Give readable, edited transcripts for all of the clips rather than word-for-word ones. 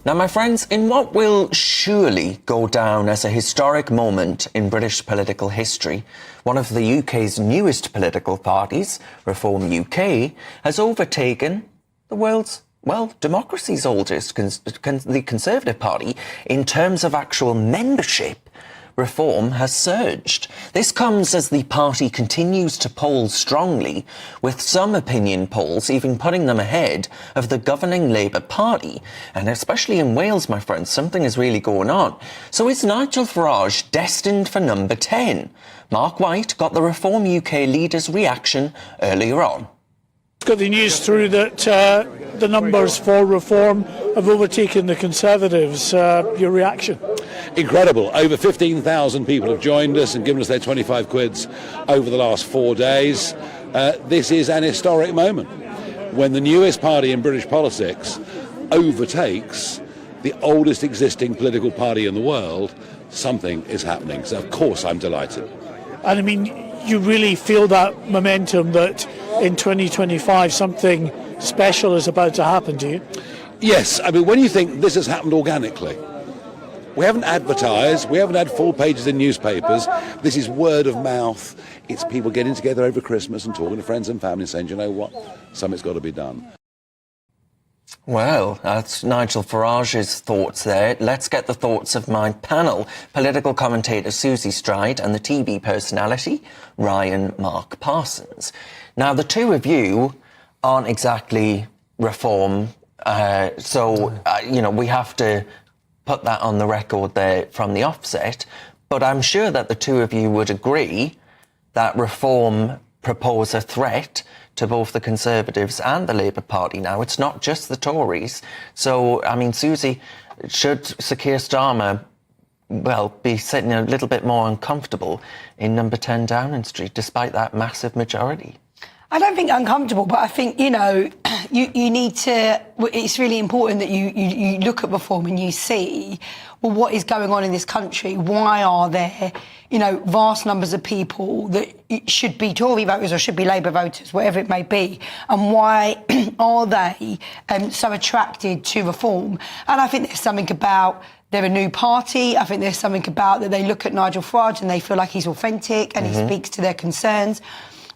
Now, my friends, in what will surely go down as a historic moment in British political history, one of the UK's newest political parties, Reform UK, has overtaken the world's, well, democracy's oldest, the Conservative Party, in terms of actual membership. Reform has surged. This comes as the party continues to poll strongly, with some opinion polls even putting them ahead of the governing Labour Party. And especially in Wales, my friends, something is really going on. So is Nigel Farage destined for number 10? Mark White got the Reform UK leader's reaction earlier on. Got the news through that the numbers for Reform have overtaken the Conservatives. Your reaction? Incredible. Over 15,000 people have joined us and given us their 25 quids over the last 4 days. This is an historic moment when the newest party in British politics overtakes the oldest existing political party in the world. Something is happening. So, of course, I'm delighted. And I mean, you really feel that momentum that in 2025 something special is about to happen, do you? Yes. I mean, when you think this has happened organically, we haven't advertised, we haven't had full pages in newspapers. This is word of mouth. It's people getting together over Christmas and talking to friends and family and saying, you know what, something's got to be done. Well, that's Nigel Farage's thoughts there. Let's get the thoughts of my panel. Political commentator Susie Stride and the TV personality Ryan Mark Parsons. Now, the two of you aren't exactly Reform, you know, we have to put that on the record there from the offset, but I'm sure that the two of you would agree that Reform propose a threat to both the Conservatives and the Labour Party now. It's not just the Tories. So, I mean, Susie, should Sir Keir Starmer, well, be sitting a little bit more uncomfortable in number 10 Downing Street, despite that massive majority? I don't think uncomfortable, but I think, you know, you need to, it's really important that you look at Reform and you see, well, what is going on in this country? Why are there, you know, vast numbers of people that should be Tory voters or should be Labour voters, whatever it may be, and why are they so attracted to Reform? And I think there's something about they're a new party. I think there's something about that they look at Nigel Farage and they feel like he's authentic and he speaks to their concerns.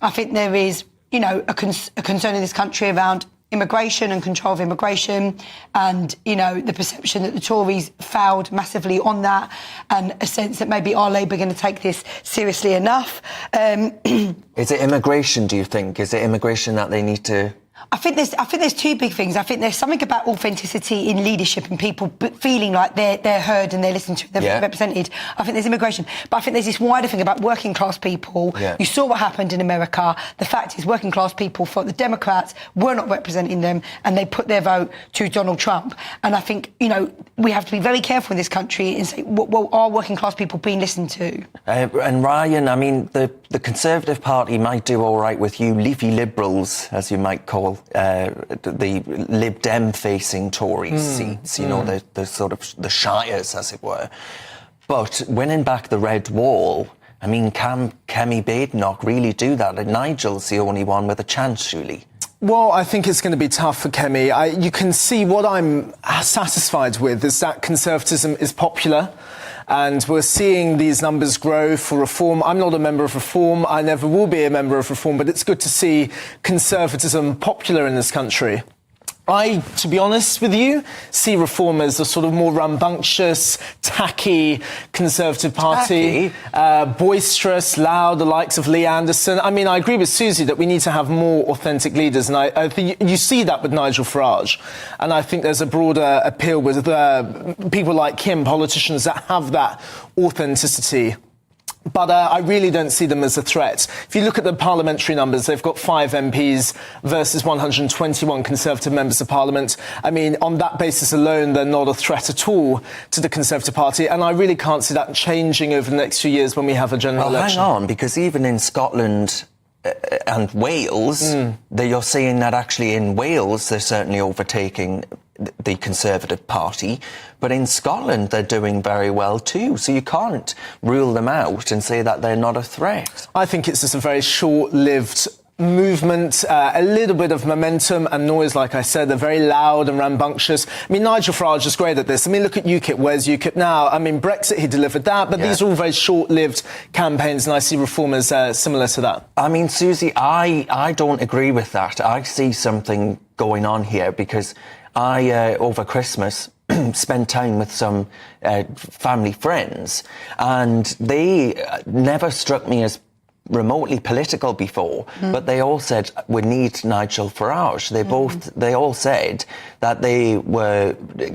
I think there is, you know, a concern in this country around immigration and control of immigration and, you know, the perception that the Tories failed massively on that and a sense that maybe are Labour going to take this seriously enough. Is it immigration, do you think? Is it immigration that they need to... I think there's two big things. I think there's something about authenticity in leadership and people feeling like they're heard and they're listened to, they're represented. I think there's immigration. But I think there's this wider thing about working class people. Yeah. You saw what happened in America. The fact is working class people thought the Democrats were not representing them and they put their vote to Donald Trump. And I think, you know, we have to be very careful in this country and say, well, are working class people being listened to? And Ryan, I mean, the Conservative Party might do all right with you leafy liberals, as you might call the Lib Dem-facing Tory seats, you know, the sort of the shires, as it were. But winning back the red wall, I mean, can Kemi Badenoch really do that? And Nigel's the only one with a chance, surely. Well, I think it's going to be tough for Kemi. You can see what I'm satisfied with is that Conservatism is popular. And we're seeing these numbers grow for Reform. I'm not a member of Reform. I never will be a member of Reform, but it's good to see Conservatism popular in this country. I, to be honest with you, see Reform as a sort of more rambunctious, tacky Conservative Party. Boisterous, loud, the likes of Lee Anderson. I mean, I agree with Susie that we need to have more authentic leaders, and I think you see that with Nigel Farage. And I think there's a broader appeal with people like him, politicians that have that authenticity. But I really don't see them as a threat. If you look at the parliamentary numbers, they've got 5 MPs versus 121 Conservative members of Parliament. I mean, on that basis alone, they're not a threat at all to the Conservative Party. And I really can't see that changing over the next few years when we have a general election. Hang on, because even in Scotland and Wales, you're seeing that actually in Wales, they're certainly overtaking the Conservative Party, but in Scotland they're doing very well too, so you can't rule them out and say that they're not a threat. I think it's just a very short-lived movement, a little bit of momentum and noise, like I said. They're very loud and rambunctious. I mean, Nigel Farage is great at this. I mean, look at UKIP. Where's UKIP now? I mean, Brexit, he delivered that, but these are all very short-lived campaigns, and I see Reform as similar to that. I mean, Susie, I don't agree with that. I see something going on here because I, over Christmas, spent time with some family friends, and they never struck me as remotely political before, but they all said we need Nigel Farage. They all said that they were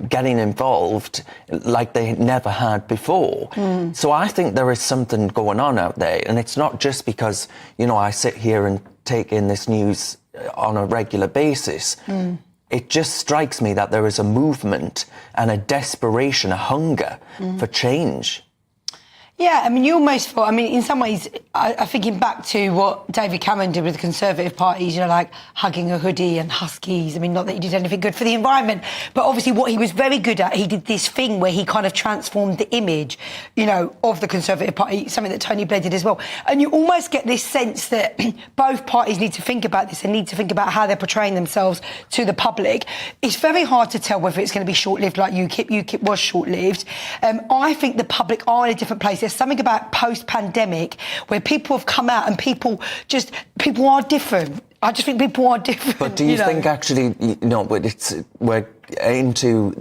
getting involved like they never had before. So I think there is something going on out there, and it's not just because, you know, I sit here and take in this news on a regular basis. It just strikes me that there is a movement and a desperation, a hunger for change. Yeah, I mean, you almost feel, I mean, in some ways, I'm thinking back to what David Cameron did with the Conservative parties, you know, like hugging a hoodie and huskies. I mean, not that he did anything good for the environment, but obviously what he was very good at, he did this thing where he kind of transformed the image, you know, of the Conservative Party, something that Tony Blair did as well. And you almost get this sense that both parties need to think about this and need to think about how they're portraying themselves to the public. It's very hard to tell whether it's going to be short-lived like UKIP. UKIP was short-lived. I think the public are in a different place. There's something about post-pandemic where people have come out and people are different. I just think people are different. But do you think actually, you know, but we're into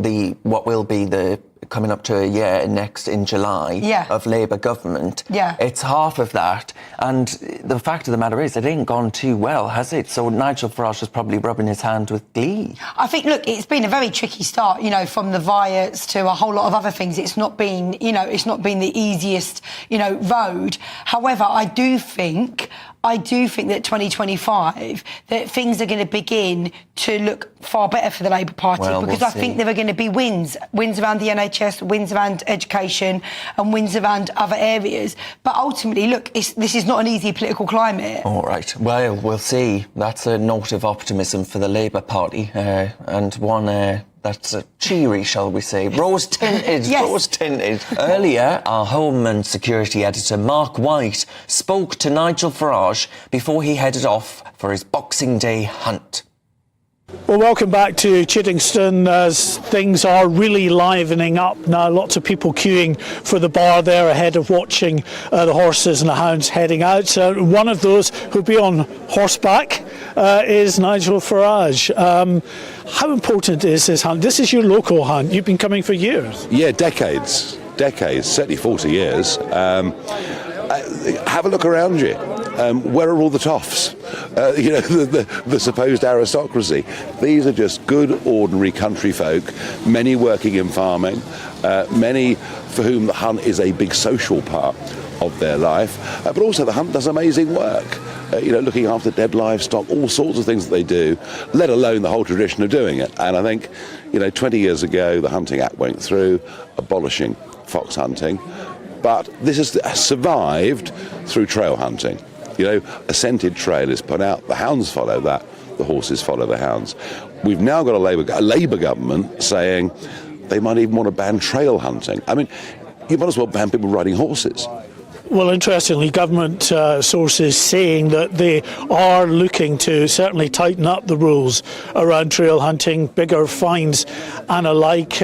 what will be the coming up to a year next in July of Labour government. It's half of that, and the fact of the matter is it ain't gone too well, has it? So Nigel Farage is probably rubbing his hand with glee. I think, look, it's been a very tricky start, you know, from the riots to a whole lot of other things. It's not been, you know, it's not been the easiest, you know, road. However, I do think that 2025, that things are going to begin to look far better for the Labour Party, because I think there are going to be wins around the NHS, wins around education and wins around other areas. But ultimately, look, this is not an easy political climate. All right. Well, we'll see. That's a note of optimism for the Labour Party, and one that's cheery, shall we say. Rose-tinted, rose-tinted. Earlier, our Home and Security editor, Mark White, spoke to Nigel Farage before he headed off for his Boxing Day hunt. Well, welcome back to Chiddingstone as things are really livening up now. Lots of people queuing for the bar there ahead of watching the horses and the hounds heading out. One of those who'll be on horseback is Nigel Farage. How important is this hunt? This is your local hunt. You've been coming for years. Yeah, decades, certainly 40 years. Have a look around you. Where are all the toffs? You know, the supposed aristocracy. These are just good, ordinary country folk, many working in farming, many for whom the hunt is a big social part of their life, but also the hunt does amazing work. You know, looking after dead livestock, all sorts of things that they do, let alone the whole tradition of doing it. And I think, you know, 20 years ago, the Hunting Act went through, abolishing fox hunting. But this has survived through trail hunting. You know, a scented trail is put out, the hounds follow that, the horses follow the hounds. We've now got a Labour government saying they might even want to ban trail hunting. I mean, you might as well ban people riding horses. Well, interestingly, government sources saying that they are looking to certainly tighten up the rules around trail hunting, bigger fines and alike.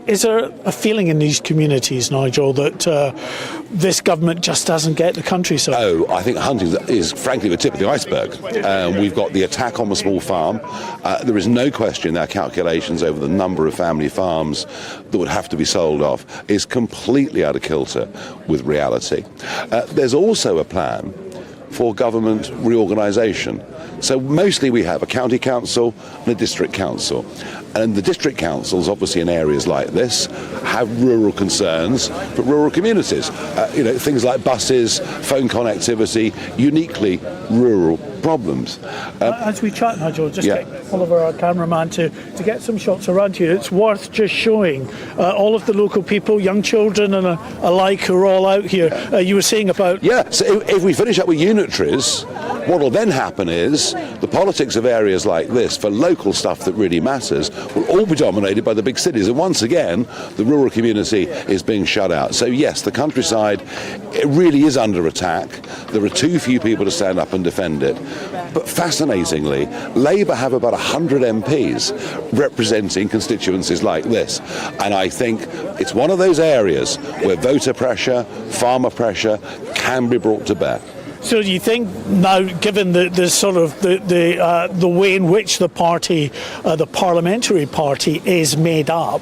Is there a feeling in these communities, Nigel, that this government just doesn't get the countryside? Oh, I think hunting is frankly the tip of the iceberg. We've got the attack on the small farm. There is no question our calculations over the number of family farms that would have to be sold off is completely out of kilter with reality. There's also a plan for government reorganisation. So mostly we have a county council and a district council. And the district councils, obviously in areas like this, have rural concerns, but rural communities. You know, things like buses, phone connectivity, uniquely rural problems. As we chat, Nigel, just get Oliver, our cameraman, to get some shots around here. It's worth just showing all of the local people, young children and alike, who are all out here. You were saying about... Yeah, so if we finish up with unitaries, what will then happen is the politics of areas like this, for local stuff that really matters, will all be dominated by the big cities. And once again, the rural community is being shut out. So yes, the countryside, it really is under attack. There are too few people to stand up and defend it. But fascinatingly, Labour have about 100 MPs representing constituencies like this. And I think it's one of those areas where voter pressure, farmer pressure can be brought to bear. So do you think now, given the sort of the way in which the party, the parliamentary party, is made up,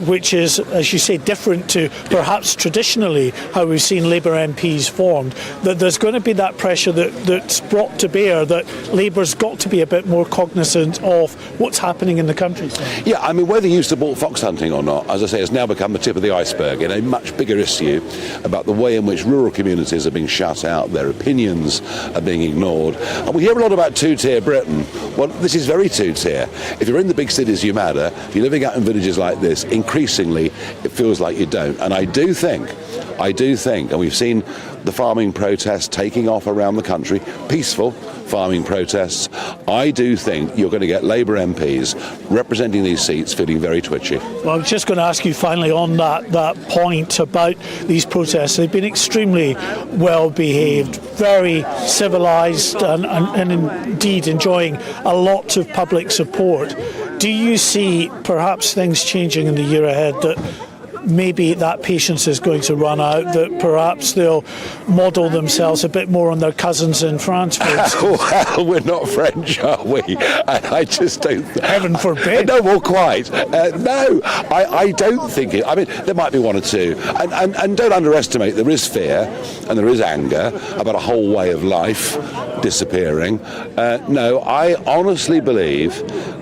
which is, as you say, different to perhaps traditionally how we've seen Labour MPs formed, that there's going to be that pressure that's brought to bear that Labour's got to be a bit more cognizant of what's happening in the countryside? Yeah, I mean, whether you support fox hunting or not, as I say, has now become the tip of the iceberg in a much bigger issue about the way in which rural communities are being shut out, their opinions are being ignored. And we hear a lot about two-tier Britain. Well, this is very two-tier. If you're in the big cities, you matter. If you're living out in villages like this, increasingly it feels like you don't. And I do think, and we've seen the farming protests taking off around the country, peaceful farming protests, I do think you're going to get Labour MPs representing these seats feeling very twitchy. Well, I was just going to ask you finally on that point about these protests. They've been extremely well behaved, very civilised and indeed enjoying a lot of public support. Do you see perhaps things changing in the year ahead, that maybe that patience is going to run out, that perhaps they'll model themselves a bit more on their cousins in France, for instance? Well, we're not French, are we? I just don't... Heaven forbid. No, well, quite. No, I don't think it... I mean, there might be one or two. And don't underestimate, there is fear and there is anger about a whole way of life disappearing. No, I honestly believe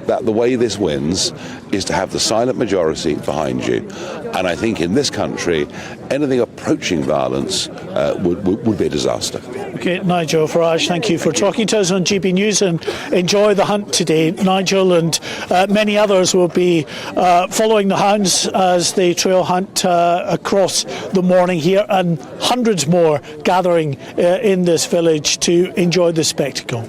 that the way this wins is to have the silent majority behind you. And I think in this country, anything approaching violence would be a disaster. Okay, Nigel Farage, thank you for talking to us on GB News, and enjoy the hunt today. Nigel and many others will be following the hounds as they trail hunt across the morning here, and hundreds more gathering in this village to enjoy the spectacle.